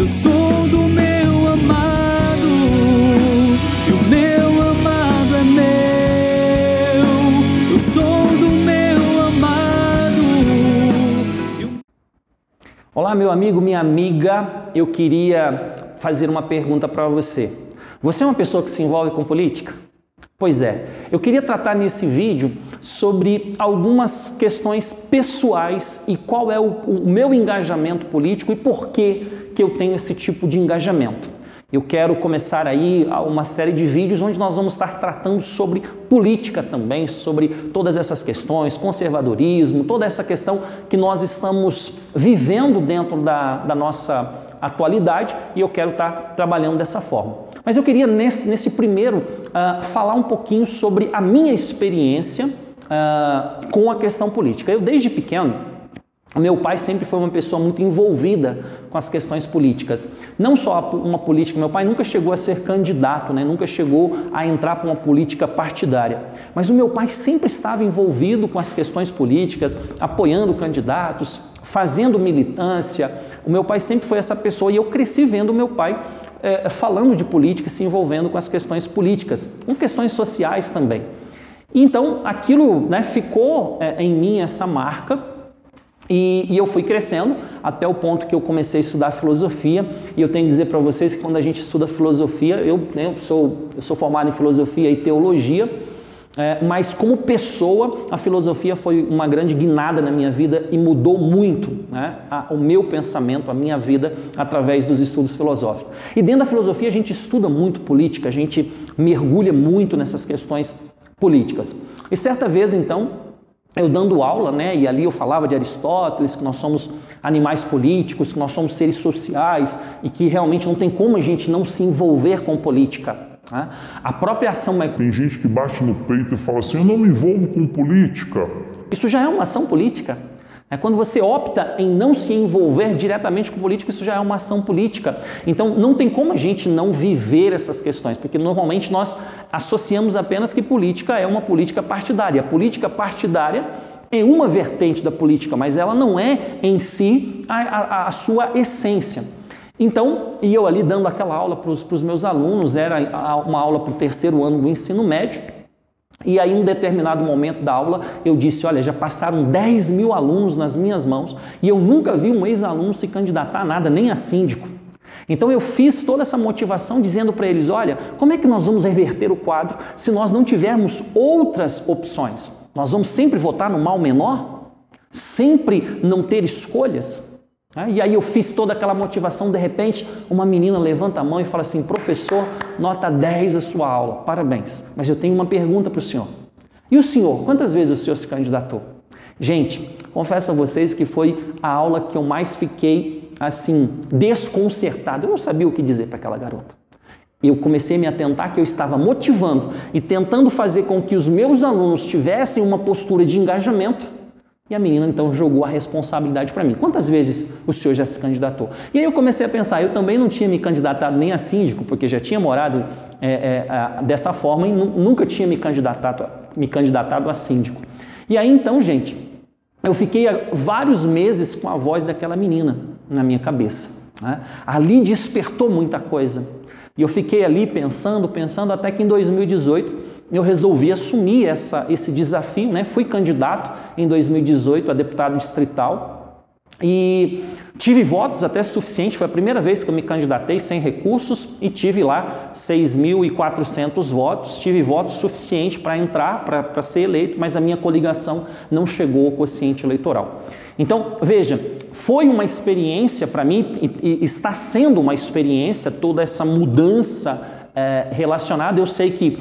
Eu sou do meu amado, e o meu amado é meu. Eu sou do meu amado. Olá, meu amigo, minha amiga. Eu queria fazer uma pergunta para você. Você é uma pessoa que se envolve com política? Pois é, eu queria tratar nesse vídeo sobre algumas questões pessoais e qual é o meu engajamento político e por que eu tenho esse tipo de engajamento. Eu quero começar aí uma série de vídeos onde nós vamos estar tratando sobre política também, sobre todas essas questões, conservadorismo, toda essa questão que nós estamos vivendo dentro da nossa atualidade, e eu quero estar trabalhando dessa forma. Mas eu queria nesse primeiro falar um pouquinho sobre a minha experiência com a questão política. Eu desde pequeno, meu pai sempre foi uma pessoa muito envolvida com as questões políticas. Não só uma política, meu pai nunca chegou a ser candidato, né? Nunca chegou a entrar para uma política partidária. Mas o meu pai sempre estava envolvido com as questões políticas, apoiando candidatos, fazendo militância. O meu pai sempre foi essa pessoa e eu cresci vendo o meu pai falando de política, se envolvendo com as questões políticas, com questões sociais também. Então, aquilo, né, ficou em mim essa marca e eu fui crescendo até o ponto que eu comecei a estudar filosofia. E eu tenho que dizer para vocês que quando a gente estuda filosofia, eu sou formado em filosofia e teologia, mas como pessoa, a filosofia foi uma grande guinada na minha vida e mudou muito, né, o meu pensamento, a minha vida, através dos estudos filosóficos. E dentro da filosofia a gente estuda muito política, a gente mergulha muito nessas questões políticas. E certa vez, então, eu dando aula, né, e ali eu falava de Aristóteles, que nós somos animais políticos, que nós somos seres sociais e que realmente não tem como a gente não se envolver com política. A própria ação... Tem gente que bate no peito e fala assim, eu não me envolvo com política. Isso já é uma ação política. Quando você opta em não se envolver diretamente com política, isso já é uma ação política. Então não tem como a gente não viver essas questões, porque normalmente nós associamos apenas que política é uma política partidária. A política partidária é uma vertente da política, mas ela não é em si a sua essência. Então, e eu ali dando aquela aula para os meus alunos, era uma aula para o terceiro ano do ensino médio, e aí em um determinado momento da aula eu disse, olha, já passaram 10 mil alunos nas minhas mãos e eu nunca vi um ex-aluno se candidatar a nada, nem a síndico. Então eu fiz toda essa motivação dizendo para eles, olha, como é que nós vamos reverter o quadro se nós não tivermos outras opções? Nós vamos sempre votar no mal menor? Sempre não ter escolhas? E aí eu fiz toda aquela motivação, de repente uma menina levanta a mão e fala assim, professor, nota 10 a sua aula, parabéns, mas eu tenho uma pergunta para o senhor. E o senhor, quantas vezes o senhor se candidatou? Gente, confesso a vocês que foi a aula que eu mais fiquei assim, desconcertado, eu não sabia o que dizer para aquela garota. Eu comecei a me atentar que eu estava motivando e tentando fazer com que os meus alunos tivessem uma postura de engajamento. E a menina então jogou a responsabilidade para mim. Quantas vezes o senhor já se candidatou? E aí eu comecei a pensar, eu também não tinha me candidatado nem a síndico, porque já tinha morado dessa forma e nunca tinha me candidatado a síndico. E aí então, gente, eu fiquei vários meses com a voz daquela menina na minha cabeça. Ali despertou muita coisa. E eu fiquei ali pensando, até que em 2018 eu resolvi assumir esse desafio, né? Fui candidato em 2018 a deputado distrital e tive votos até suficiente, foi a primeira vez que eu me candidatei sem recursos e tive lá 6.400 votos, tive votos suficiente para entrar, para ser eleito, mas a minha coligação não chegou ao quociente eleitoral. Então, veja, foi uma experiência para mim e está sendo uma experiência toda essa mudança relacionada. Eu sei que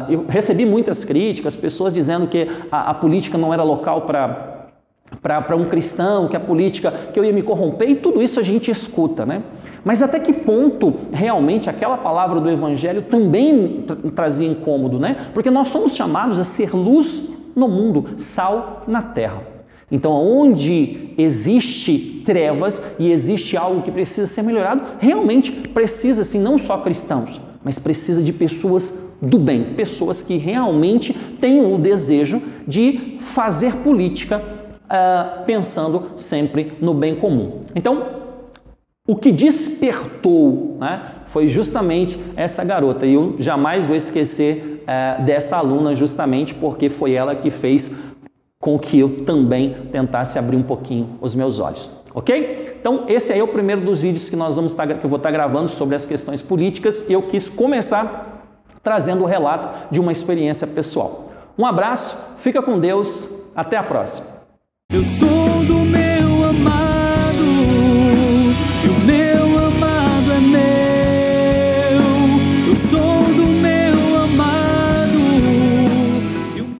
eu recebi muitas críticas, pessoas dizendo que a política não era local para um cristão, que a política, que eu ia me corromper, e tudo isso a gente escuta, né? Mas até que ponto realmente aquela palavra do evangelho também trazia incômodo, né? Porque nós somos chamados a ser luz no mundo, sal na terra. Então, onde existe trevas e existe algo que precisa ser melhorado, realmente precisa, assim, não só cristãos, mas precisa de pessoas do bem, pessoas que realmente tenham o desejo de fazer política pensando sempre no bem comum. Então, o que despertou, né, foi justamente essa garota. E eu jamais vou esquecer dessa aluna, justamente porque foi ela que fez com que eu também tentasse abrir um pouquinho os meus olhos. Ok? Então esse aí é o primeiro dos vídeos que que eu vou estar gravando sobre as questões políticas, e eu quis começar trazendo o relato de uma experiência pessoal. Um abraço, fica com Deus, até a próxima. Eu sou do